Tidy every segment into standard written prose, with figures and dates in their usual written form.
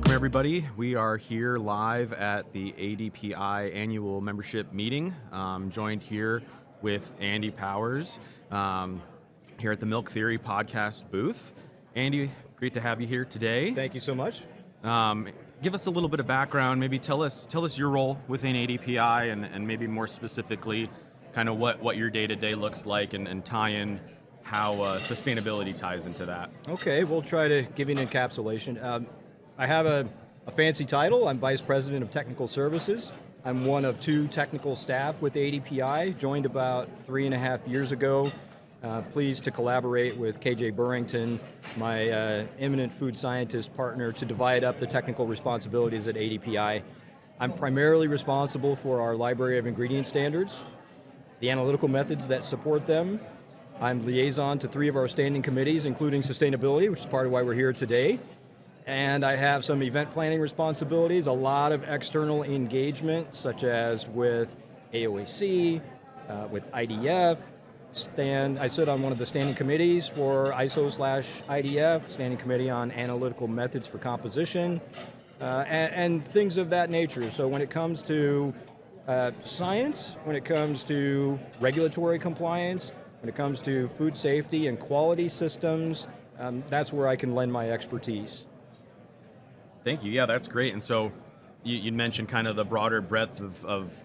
Welcome, everybody. We are here live at the ADPI annual membership meeting. Joined here with Andy Powers here at the Milk Theory podcast booth. Andy, great to have you here today. Thank you so much. Give us a little bit of background. Maybe tell us your role within ADPI and maybe more specifically kind of what your day-to-day looks like and tie in how sustainability ties into that. Okay, we'll try to give you an encapsulation. I have a fancy title. I'm Vice President of Technical Services. I'm one of two technical staff with ADPI, joined about 3.5 years ago. Pleased to collaborate with KJ Burrington, my eminent food scientist partner, to divide up the technical responsibilities at ADPI. I'm primarily responsible for our library of ingredient standards, the analytical methods that support them. I'm liaison to 3 of our standing committees, including sustainability, which is part of why we're here today. And I have some event planning responsibilities, a lot of external engagement, such as with AOAC, with IDF. I sit on one of the standing committees for ISO/IDF, Standing Committee on Analytical Methods for Composition, and things of that nature. So when it comes to science, when it comes to regulatory compliance, when it comes to food safety and quality systems, that's where I can lend my expertise. Thank you. Yeah, that's great. And so you mentioned kind of the broader breadth of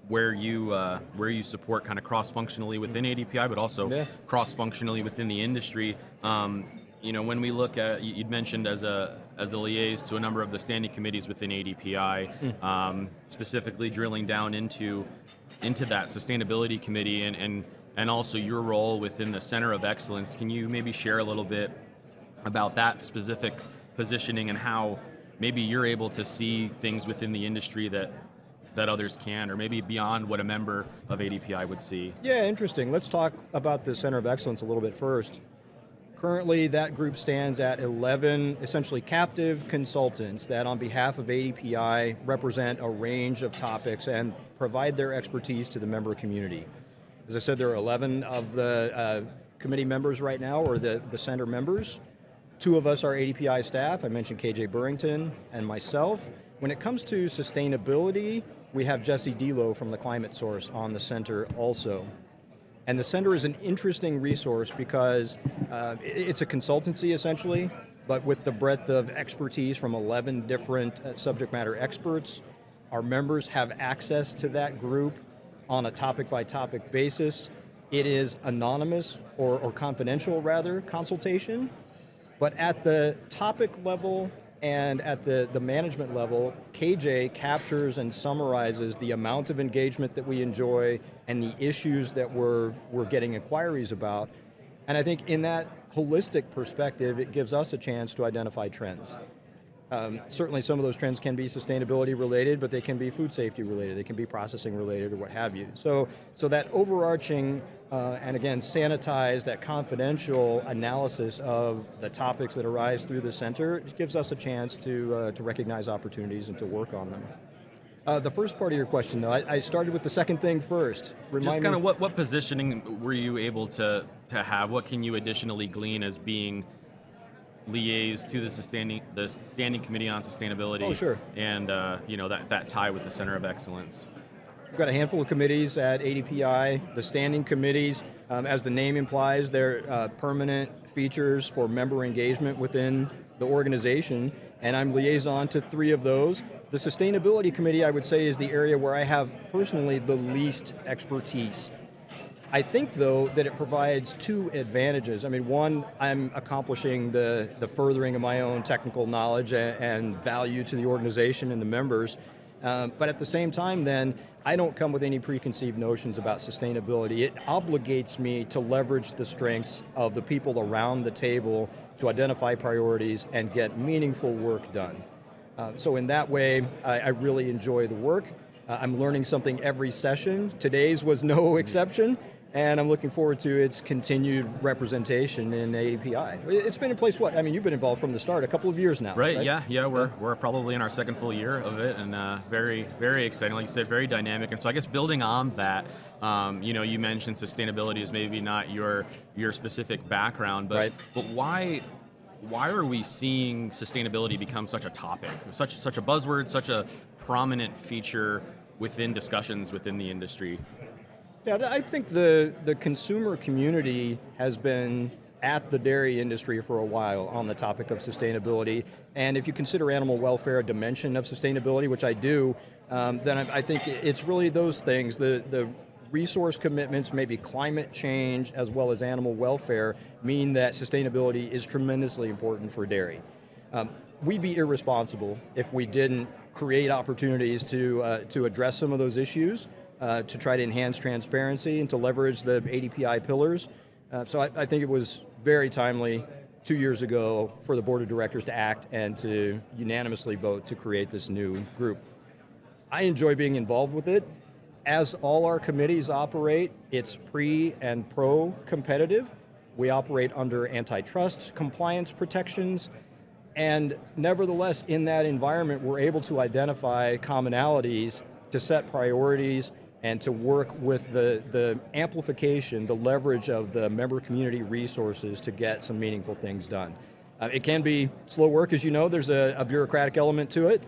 where you support kind of cross-functionally within ADPI, but also cross-functionally within the industry. When we look at, you'd mentioned as a liaison to a number of the standing committees within ADPI, specifically drilling down into that sustainability committee and also your role within the Center of Excellence. Can you maybe share a little bit about that specific positioning and how maybe you're able to see things within the industry that others can, or maybe beyond what a member of ADPI would see? Yeah, interesting. Let's talk about the Center of Excellence a little bit first. Currently, that group stands at 11 essentially captive consultants that on behalf of ADPI represent a range of topics and provide their expertise to the member community. As I said, there are 11 of the committee members right now, or the center members. 2 of us are ADPI staff. I mentioned KJ Burrington and myself. When it comes to sustainability, we have Jesse Delo from the Climate Source on the center also. And the center is an interesting resource because it's a consultancy essentially, but with the breadth of expertise from 11 different subject matter experts. Our members have access to that group on a topic-by-topic basis. It is anonymous or confidential rather consultation, but at the topic level and at the management level, KJ captures and summarizes the amount of engagement that we enjoy and the issues that we're getting inquiries about. And I think in that holistic perspective, it gives us a chance to identify trends. Certainly some of those trends can be sustainability related, but they can be food safety related, they can be processing related or what have you. So that overarching and again, sanitize that confidential analysis of the topics that arise through the center. It gives us a chance to recognize opportunities and to work on them. The first part of your question, though, I started with the second thing first. Just kind of what positioning were you able to have? What can you additionally glean as being liaise to the Standing Committee on Sustainability? Oh, sure. And that tie with the Center of Excellence. We've got a handful of committees at ADPI. The standing committees, as the name implies, they're permanent features for member engagement within the organization, and I'm liaison to 3 of those. The Sustainability Committee, I would say, is the area where I have personally the least expertise. I think, though, that it provides 2 advantages. I mean, one, I'm accomplishing the furthering of my own technical knowledge and value to the organization and the members. But at the same time, then, I don't come with any preconceived notions about sustainability. It obligates me to leverage the strengths of the people around the table to identify priorities and get meaningful work done. So in that way, I really enjoy the work. I'm learning something every session. Today's was no exception. And I'm looking forward to its continued representation in ADPI. It's been in place, you've been involved from the start, a couple of years now. Right? Yeah, we're probably in our second full year of it, and very, very exciting. Like you said, very dynamic. And so I guess building on that, you mentioned sustainability is maybe not your specific background, but why why are we seeing sustainability become such a topic, such a buzzword, such a prominent feature within discussions within the industry? Yeah, I think the consumer community has been at the dairy industry for a while on the topic of sustainability. And if you consider animal welfare a dimension of sustainability, which I do, then I think it's really those things, the resource commitments, maybe climate change, as well as animal welfare, mean that sustainability is tremendously important for dairy. We'd be irresponsible if we didn't create opportunities to address some of those issues, to try to enhance transparency and to leverage the ADPI pillars. So I think it was very timely 2 years ago for the board of directors to act and to unanimously vote to create this new group. I enjoy being involved with it. As all our committees operate, it's pre and pro competitive. We operate under antitrust compliance protections. And nevertheless, in that environment, we're able to identify commonalities, to set priorities, and to work with the amplification, the leverage of the member community resources to get some meaningful things done. It can be slow work, as you know. There's a bureaucratic element to it.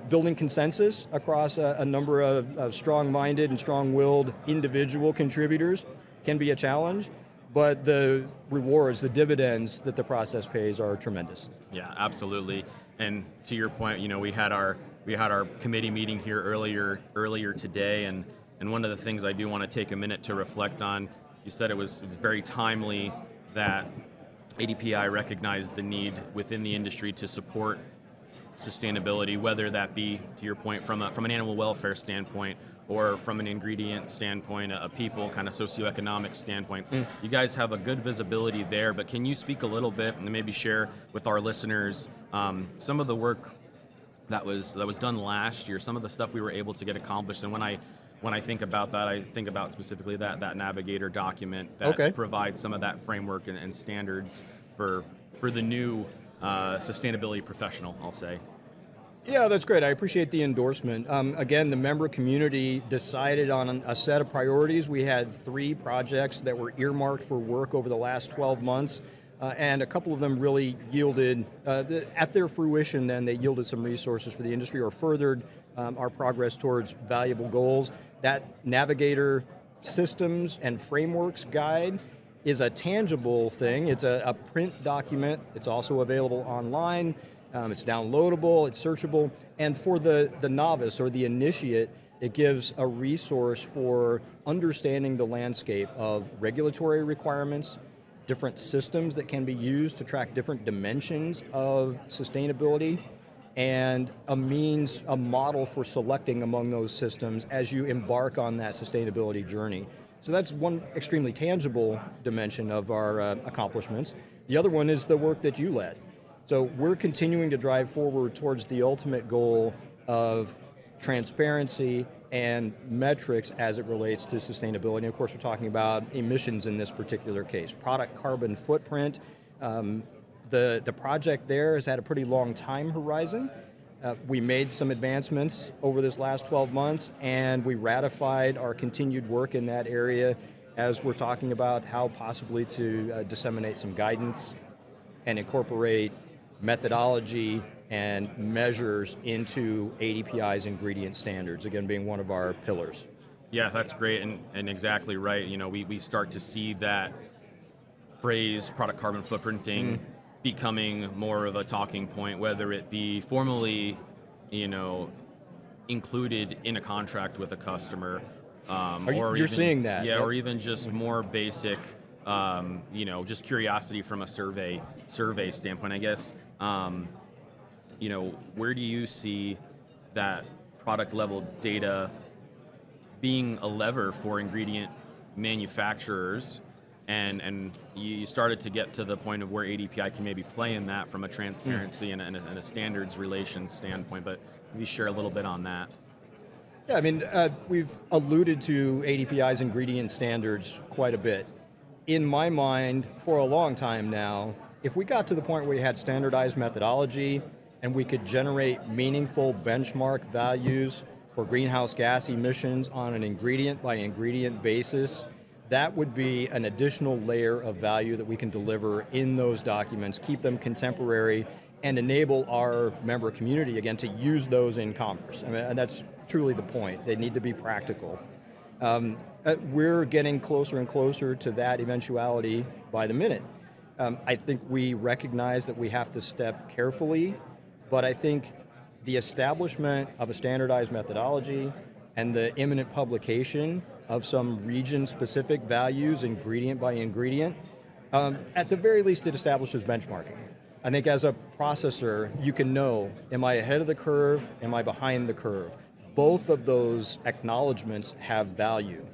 Building consensus across a number of strong-minded and strong-willed individual contributors can be a challenge, but the rewards, the dividends that the process pays are tremendous. Yeah, absolutely. And to your point, we had our committee meeting here earlier today, and one of the things I do want to take a minute to reflect on, you said it was very timely that ADPI recognized the need within the industry to support sustainability, whether that be, to your point, from an animal welfare standpoint or from an ingredient standpoint, a people kind of socioeconomic standpoint. You guys have a good visibility there, but can you speak a little bit and maybe share with our listeners some of the work that was done last year, some of the stuff we were able to get accomplished? And when I think about that, I think about specifically that navigator document that provides some of that framework and standards for the new sustainability professional, I'll say. Yeah, that's great. I appreciate the endorsement. Again, the member community decided on a set of priorities. We had 3 projects that were earmarked for work over the last 12 months, and a couple of them really yielded, at their fruition then, they yielded some resources for the industry or furthered our progress towards valuable goals. That Navigator Systems and Frameworks Guide is a tangible thing. It's a print document. It's also available online. It's downloadable, it's searchable, and for the novice or the initiate, it gives a resource for understanding the landscape of regulatory requirements, different systems that can be used to track different dimensions of sustainability, and a model for selecting among those systems as you embark on that sustainability journey. So that's one extremely tangible dimension of our accomplishments. The other one is the work that you led. So we're continuing to drive forward towards the ultimate goal of transparency and metrics as it relates to sustainability. And of course, we're talking about emissions in this particular case. Product carbon footprint. The project there has had a pretty long time horizon. We made some advancements over this last 12 months, and we ratified our continued work in that area as we're talking about how possibly to disseminate some guidance and incorporate methodology and measures into ADPI's ingredient standards, again being one of our pillars. Yeah, that's great and exactly right. We start to see that phrase, product carbon footprinting, becoming more of a talking point, whether it be formally, included in a contract with a customer, or you're seeing that, or even just more basic, just curiosity from a survey standpoint, I guess. Where do you see that product level data being a lever for ingredient manufacturers? And you started to get to the point of where ADPI can maybe play in that from a transparency and a standards relations standpoint, but maybe share a little bit on that. Yeah, we've alluded to ADPI's ingredient standards quite a bit. In my mind, for a long time now, if we got to the point where we had standardized methodology and we could generate meaningful benchmark values for greenhouse gas emissions on an ingredient by ingredient basis, that would be an additional layer of value that we can deliver in those documents, keep them contemporary, and enable our member community, again, to use those in commerce. I mean, and that's truly the point. They need to be practical. We're getting closer and closer to that eventuality by the minute. I think we recognize that we have to step carefully, but I think the establishment of a standardized methodology and the imminent publication of some region-specific values, ingredient by ingredient, at the very least it establishes benchmarking. I think as a processor, you can know, am I ahead of the curve, am I behind the curve? Both of those acknowledgments have value.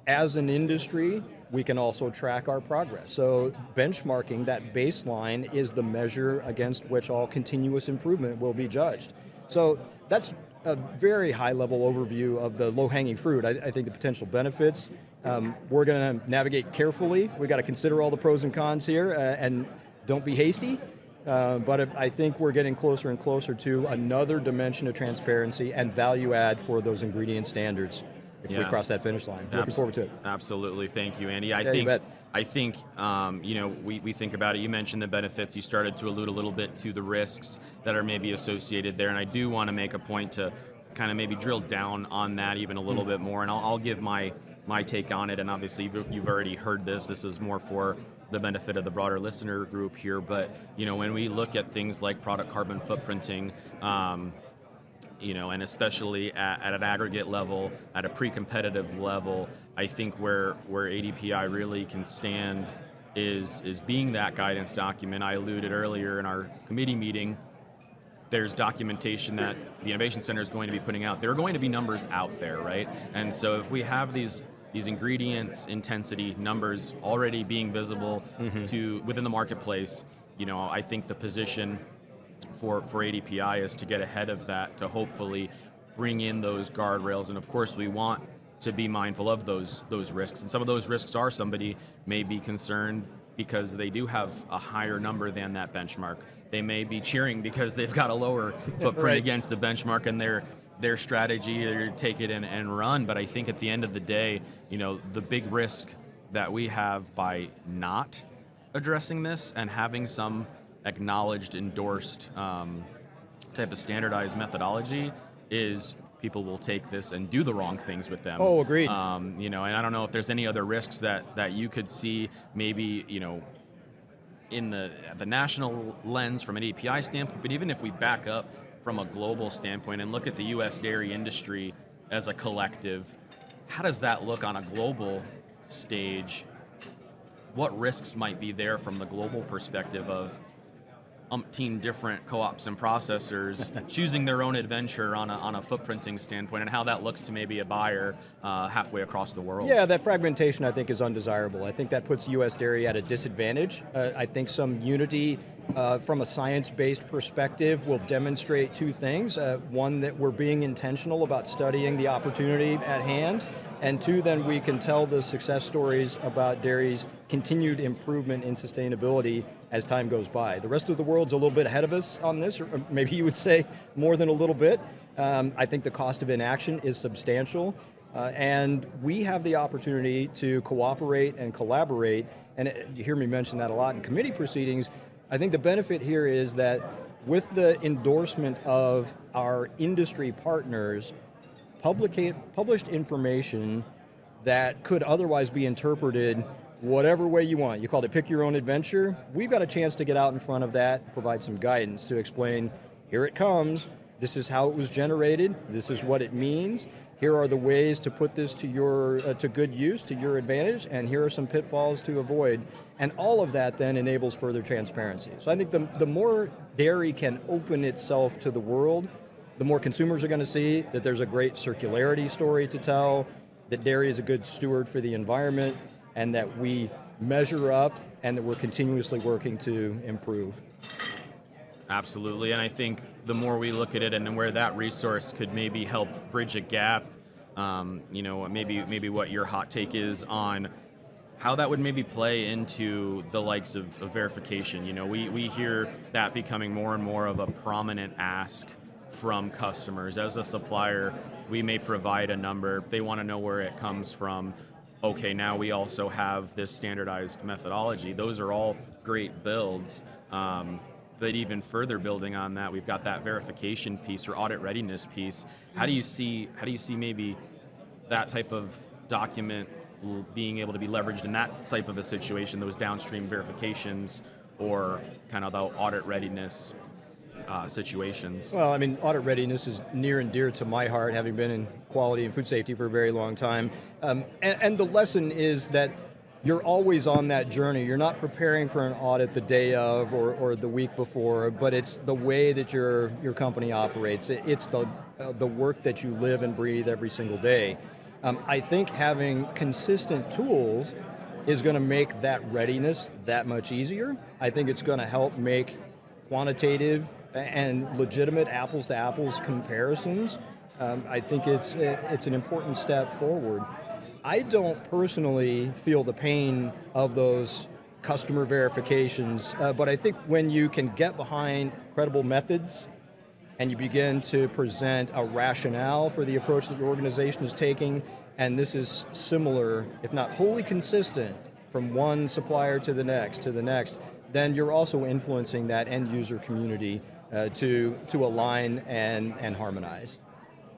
As an industry, we can also track our progress. So benchmarking, that baseline, is the measure against which all continuous improvement will be judged. So that's a very high-level overview of the low-hanging fruit. I think the potential benefits, we're going to navigate carefully. We've got to consider all the pros and cons here, and don't be hasty. But I think we're getting closer and closer to another dimension of transparency and value add for those ingredient standards if we cross that finish line. Looking forward to it. Absolutely. Thank you, Andy. You bet. I think we think about it. You mentioned the benefits. You started to allude a little bit to the risks that are maybe associated there, and I do want to make a point to kind of maybe drill down on that even a little bit more, and I'll give my take on it. And obviously, you've already heard this. This is more for the benefit of the broader listener group here. But when we look at things like product carbon footprinting, and especially at an aggregate level, at a pre-competitive level, I think where ADPI really can stand is being that guidance document. I alluded earlier in our committee meeting, there's documentation that the Innovation Center is going to be putting out. There are going to be numbers out there, right? And so if we have these ingredients intensity numbers already being visible to within the marketplace, I think the position for ADPI is to get ahead of that, to hopefully bring in those guardrails. And of course, we want to be mindful of those risks. And some of those risks are somebody may be concerned because they do have a higher number than that benchmark. They may be cheering because they've got a lower footprint against the benchmark, and their strategy is to take it and run. But I think at the end of the day, the big risk that we have by not addressing this and having some acknowledged, endorsed type of standardized methodology is people will take this and do the wrong things with them. Oh, agreed. And I don't know if there's any other risks that you could see maybe, in the national lens from an API standpoint, but even if we back up from a global standpoint and look at the U.S. dairy industry as a collective, how does that look on a global stage? What risks might be there from the global perspective of umpteen different co-ops and processors choosing their own adventure on a footprinting standpoint, and how that looks to maybe a buyer halfway across the world? Yeah, that fragmentation I think is undesirable. I think that puts U.S. dairy at a disadvantage. I think some unity from a science-based perspective will demonstrate two things. One, that we're being intentional about studying the opportunity at hand, and two, then we can tell the success stories about dairy's continued improvement in sustainability as time goes by. The rest of the world's a little bit ahead of us on this, or maybe you would say more than a little bit. I think the cost of inaction is substantial, and we have the opportunity to cooperate and collaborate, and you hear me mention that a lot in committee proceedings. I think the benefit here is that with the endorsement of our industry partners, published information that could otherwise be interpreted whatever way you want. You called it pick your own adventure. We've got a chance to get out in front of that, provide some guidance to explain, here it comes, this is how it was generated, this is what it means, here are the ways to put this to good use, to your advantage, and here are some pitfalls to avoid. And all of that then enables further transparency. So I think the more dairy can open itself to the world, the more consumers are going to see that there's a great circularity story to tell, that dairy is a good steward for the environment, and that we measure up and that we're continuously working to improve. Absolutely, and I think the more we look at it and where that resource could maybe help bridge a gap, maybe what your hot take is on how that would maybe play into the likes of verification. We hear that becoming more and more of a prominent ask from customers. As a supplier, we may provide a number. They want to know where it comes from. okay, now we also have this standardized methodology. Those are all great builds. But even further building on that, we've got that verification piece or audit readiness piece. How do you see maybe that type of document being able to be leveraged in that type of a situation, those downstream verifications or kind of the audit readiness situations? Well, I mean, audit readiness is near and dear to my heart, having been in quality and food safety for a very long time. And the lesson is that you're always on that journey. You're not preparing for an audit the day of or the week before, but it's the way that your company operates. It's the work that you live and breathe every single day. I think having consistent tools is going to make that readiness that much easier. I think it's going to help make quantitative and legitimate apples to apples comparisons. I think it's an important step forward. I don't personally feel the pain of those customer verifications, but I think when you can get behind credible methods and you begin to present a rationale for the approach that your organization is taking, and this is similar, if not wholly consistent, from one supplier to the next, then you're also influencing that end user community to align and harmonize.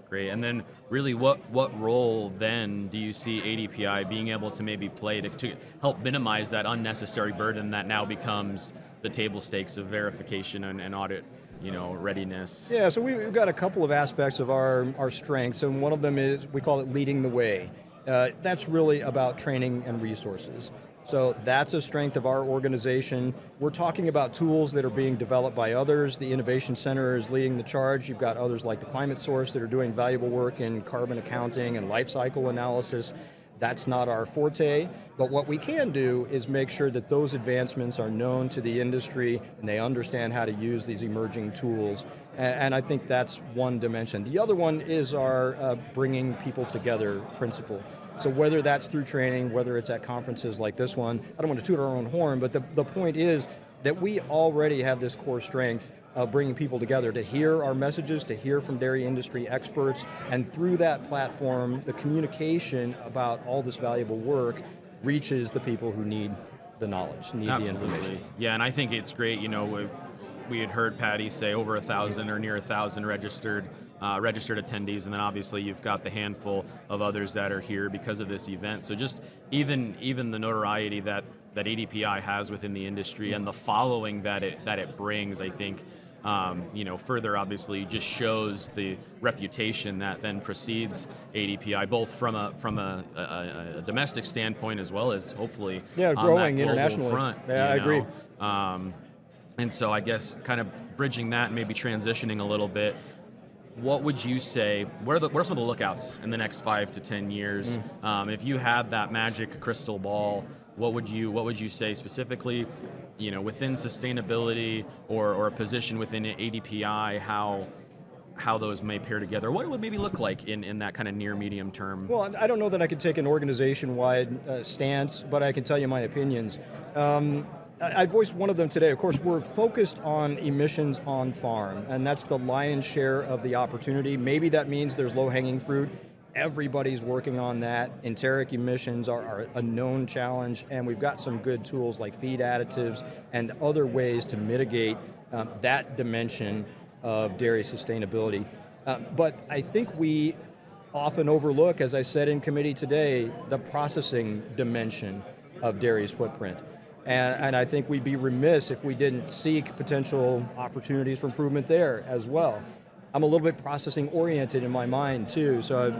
Great. And then really what role then do you see ADPI being able to maybe play to help minimize that unnecessary burden that now becomes the table stakes of verification and audit, readiness? Yeah, so we've got a couple of aspects of our strengths, and one of them is, we call it leading the way. That's really about training and resources. So that's a strength of our organization. We're talking about tools that are being developed by others. The Innovation Center is leading the charge. You've got others like the Climate Source that are doing valuable work in carbon accounting and life cycle analysis. That's not our forte, but what we can do is make sure that those advancements are known to the industry and they understand how to use these emerging tools. And I think that's one dimension. The other one is our bringing people together principle. So whether that's through training, whether it's at conferences like this one, I don't want to toot our own horn, but the point is that we already have this core strength of bringing people together to hear our messages, to hear from dairy industry experts, and through that platform, the communication about all this valuable work reaches the people who need the knowledge, need Absolutely. the information. Yeah, and I think it's great, we had heard Patty say over 1,000 or near 1,000 registered attendees, and then obviously you've got the handful of others that are here because of this event. So just even the notoriety that ADPI has within the industry and the following that it brings, I think, further obviously just shows the reputation that then precedes ADPI, both from a domestic standpoint as well as hopefully growing on that global internationally. front. Yeah, I agree. And so I guess kind of bridging that and maybe transitioning a little bit, what would you say, what are some of the lookouts in the next 5 to 10 years? If you had that magic crystal ball, what would you say specifically, within sustainability or a position within ADPI, how those may pair together? What it would maybe look like in that kind of near medium term? Well, I don't know that I could take an organization-wide stance, but I can tell you my opinions. I voiced one of them today. Of course, we're focused on emissions on farm, and that's the lion's share of the opportunity. Maybe that means there's low-hanging fruit. Everybody's working on that. Enteric emissions are a known challenge, and we've got some good tools like feed additives and other ways to mitigate that dimension of dairy sustainability. But I think we often overlook, as I said in committee today, the processing dimension of dairy's footprint. And I think we'd be remiss if we didn't seek potential opportunities for improvement there as well. I'm a little bit processing oriented in my mind too, so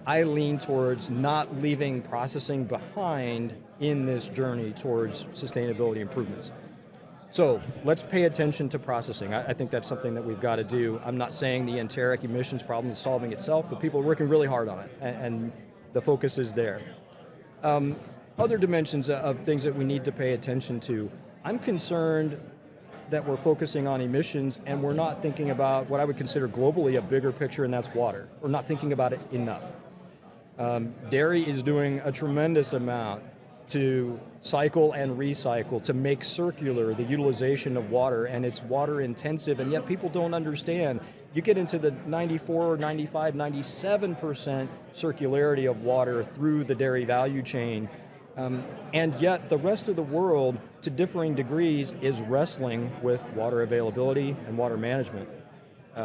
I lean towards not leaving processing behind in this journey towards sustainability improvements. So let's pay attention to processing. I think that's something that we've got to do. I'm not saying the enteric emissions problem is solving itself, but people are working really hard on it, and the focus is there. Other dimensions of things that we need to pay attention to. I'm concerned that we're focusing on emissions and we're not thinking about what I would consider globally a bigger picture, and that's water. We're not thinking about it enough. Dairy is doing a tremendous amount to cycle and recycle, to make circular the utilization of water, and it's water intensive, and yet people don't understand you get into the 94, 95, 97% circularity of water through the dairy value chain. And yet the rest of the world, to differing degrees, is wrestling with water availability and water management.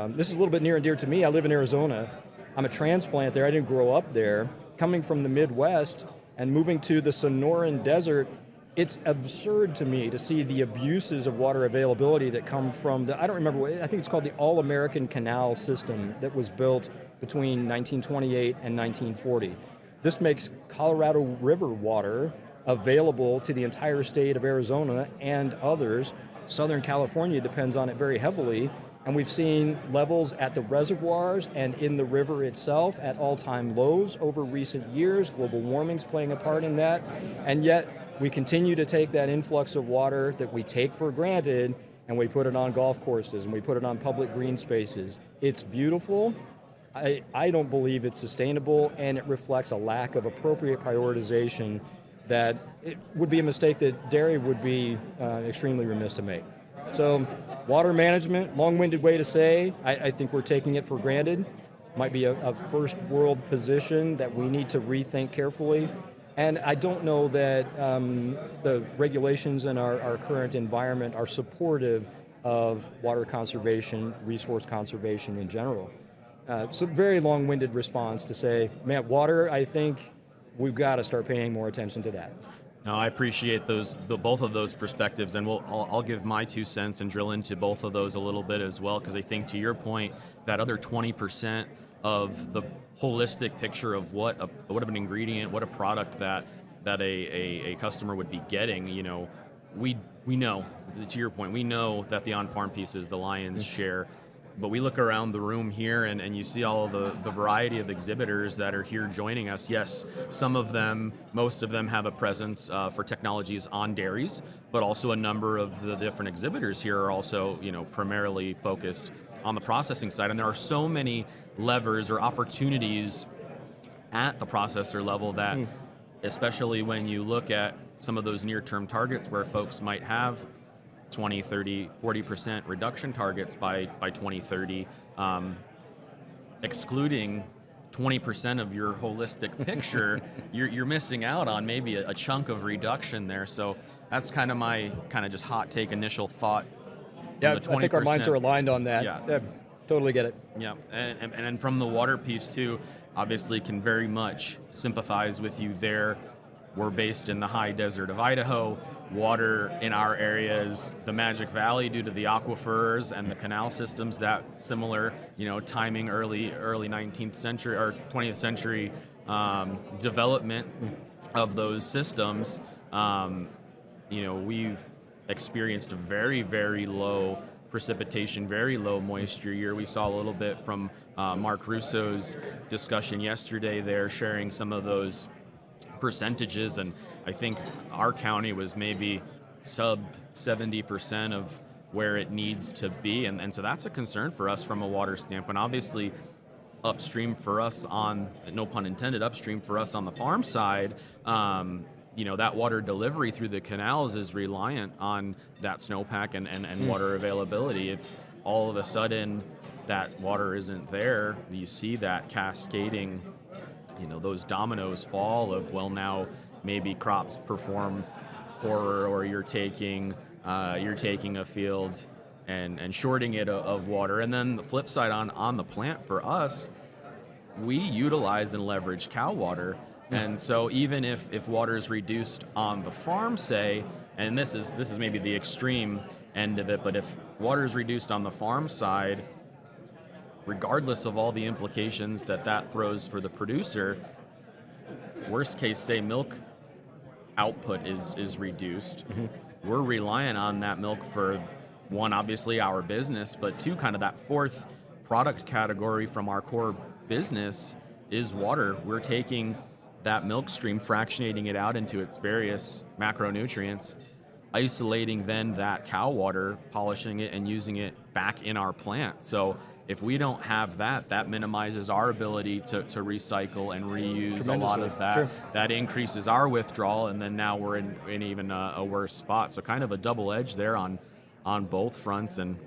This is a little bit near and dear to me. I live in Arizona. I'm a transplant there. I didn't grow up there. Coming from the Midwest and moving to the Sonoran Desert, it's absurd to me to see the abuses of water availability that come from I don't remember, I think it's called the All-American Canal System that was built between 1928 and 1940. This makes Colorado River water available to the entire state of Arizona and others. Southern California depends on it very heavily, and we've seen levels at the reservoirs and in the river itself at all-time lows over recent years. Global warming's playing a part in that, and yet we continue to take that influx of water that we take for granted and we put it on golf courses and we put it on public green spaces. It's beautiful. I don't believe it's sustainable, and it reflects a lack of appropriate prioritization that it would be a mistake that dairy would be extremely remiss to make. So water management, long-winded way to say, I think we're taking it for granted. Might be a first world position that we need to rethink carefully. And I don't know that the regulations in our current environment are supportive of water conservation, resource conservation in general. So very long-winded response to say, man, water, I think we've got to start paying more attention to that. No, I appreciate both of those perspectives, and I'll give my 2 cents and drill into both of those a little bit as well, because I think, to your point, that other 20% of the holistic picture of what an ingredient, what a product that a customer would be getting, we know, to your point, we know that the on-farm piece is the lion's share. But we look around the room here and you see all of the variety of exhibitors that are here joining us. Yes, most of them have a presence for technologies on dairies, but also a number of the different exhibitors here are also, primarily focused on the processing side. And there are so many levers or opportunities at the processor level that, especially when you look at some of those near-term targets where folks might have 20, 30, 40% reduction targets by 2030, excluding 20% of your holistic picture, you're missing out on maybe a chunk of reduction there. So that's kind of my just hot take initial thought. Yeah, I think our minds are aligned on that. Yeah, totally get it. Yeah, and from the water piece too, obviously can very much sympathize with you there. We're based in the high desert of Idaho. Water in our area is the Magic Valley due to the aquifers and the canal systems, that similar, timing early 19th century or 20th century development of those systems. We've experienced a very, very low precipitation, very low moisture year. We saw a little bit from Mark Russo's discussion yesterday there, sharing some of those percentages, and I think our county was maybe sub 70% of where it needs to be, and so that's a concern for us from a water standpoint. Obviously, upstream for us on, no pun intended, upstream for us on the farm side, that water delivery through the canals is reliant on that snowpack and water availability. If all of a sudden that water isn't there, you see that cascading, those dominoes fall of, well, now maybe crops perform poorer, or you're taking a field and shorting it of water. And then the flip side on the plant for us, we utilize and leverage cow water. And so even if water is reduced on the farm, say, and this is maybe the extreme end of it, but if water is reduced on the farm side, regardless of all the implications that throws for the producer, worst case, say milk output is reduced. We're reliant on that milk for, one, obviously our business, but two, kind of that fourth product category from our core business is water. We're taking that milk stream, fractionating it out into its various macronutrients, isolating then that cow water, polishing it, and using it back in our plant. So if we don't have that minimizes our ability to recycle and reuse a lot of that. Sure. That increases our withdrawal, and then now we're in even a worse spot. So kind of a double edge there on both fronts. And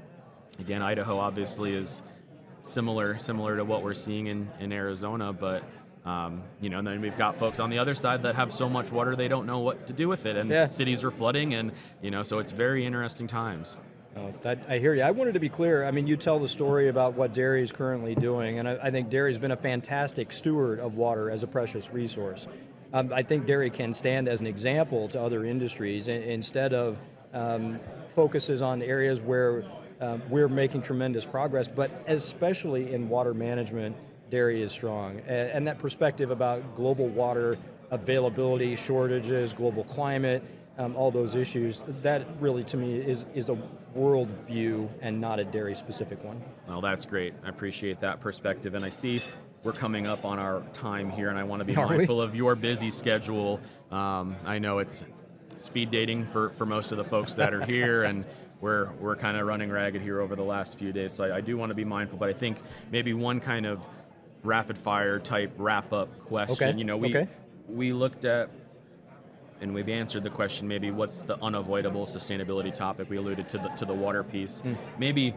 again, Idaho obviously is similar to what we're seeing in Arizona, but you know, and then we've got folks on the other side that have so much water they don't know what to do with it, and cities are flooding, and you know, so it's very interesting times. I hear you. I wanted to be clear. I mean, you tell the story about what dairy is currently doing, and I think dairy has been a fantastic steward of water as a precious resource. I think dairy can stand as an example to other industries instead of focuses on areas where we're making tremendous progress, but especially in water management, dairy is strong. And that perspective about global water availability, shortages, global climate, all those issues, that really to me is a world view and not a dairy specific one. Well, that's great. I appreciate that perspective, and I see we're coming up on our time here, and I want to be mindful of your busy schedule. I know it's speed dating for most of the folks that are here, and we're kind of running ragged here over the last few days, so I do want to be mindful, but I think maybe one kind of rapid fire type wrap up question. Okay. You know, we looked at, and we've answered the question, maybe what's the unavoidable sustainability topic. We alluded to the water piece. Maybe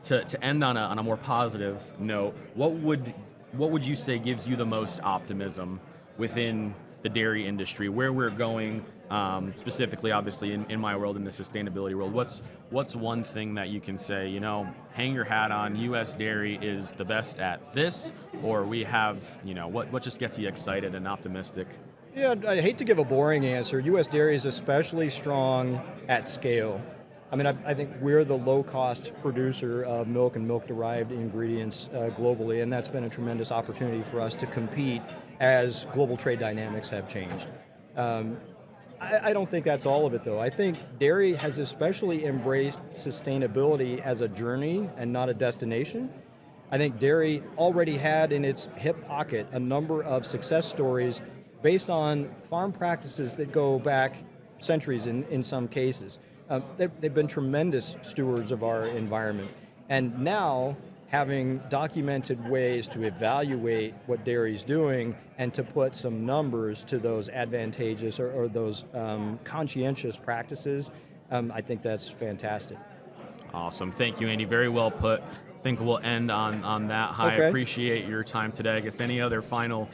to end on a more positive note, what would you say gives you the most optimism within the dairy industry, where we're going, specifically, obviously, in my world, in the sustainability world? What's one thing that you can say, you know, hang your hat on, U.S. dairy is the best at this, or we have, you know, what just gets you excited and optimistic? Yeah, I hate to give a boring answer. U.S. dairy is especially strong at scale. I mean, I think we're the low-cost producer of milk and milk-derived ingredients globally, and that's been a tremendous opportunity for us to compete as global trade dynamics have changed. I don't think that's all of it, though. I think dairy has especially embraced sustainability as a journey and not a destination. I think dairy already had in its hip pocket a number of success stories based on farm practices that go back centuries in some cases. They've been tremendous stewards of our environment. And now, having documented ways to evaluate what dairy's doing and to put some numbers to those advantageous or those conscientious practices, I think that's fantastic. Awesome. Thank you, Andy. Very well put. I think we'll end on that high. Okay. I appreciate your time today. I guess any other final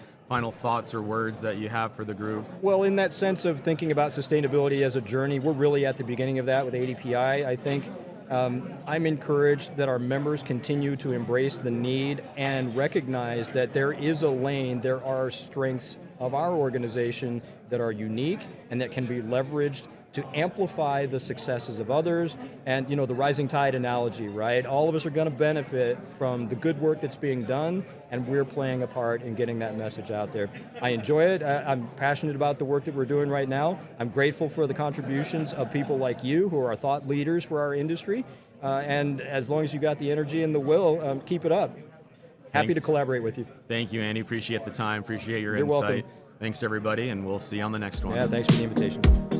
thoughts or words that you have for the group? Well, in that sense of thinking about sustainability as a journey, we're really at the beginning of that with ADPI. I think I'm encouraged that our members continue to embrace the need and recognize that there is a lane, there are strengths of our organization that are unique and that can be leveraged to amplify the successes of others. And, you know, the rising tide analogy, right? All of us are going to benefit from the good work that's being done, and we're playing a part in getting that message out there. I enjoy it. I'm passionate about the work that we're doing right now. I'm grateful for the contributions of people like you who are thought leaders for our industry. And as long as you got the energy and the will, keep it up. Happy to collaborate with you. Thank you, Andy. Appreciate the time. Appreciate your You're insight. welcome. Thanks, everybody, and we'll see you on the next one. Yeah, thanks for the invitation.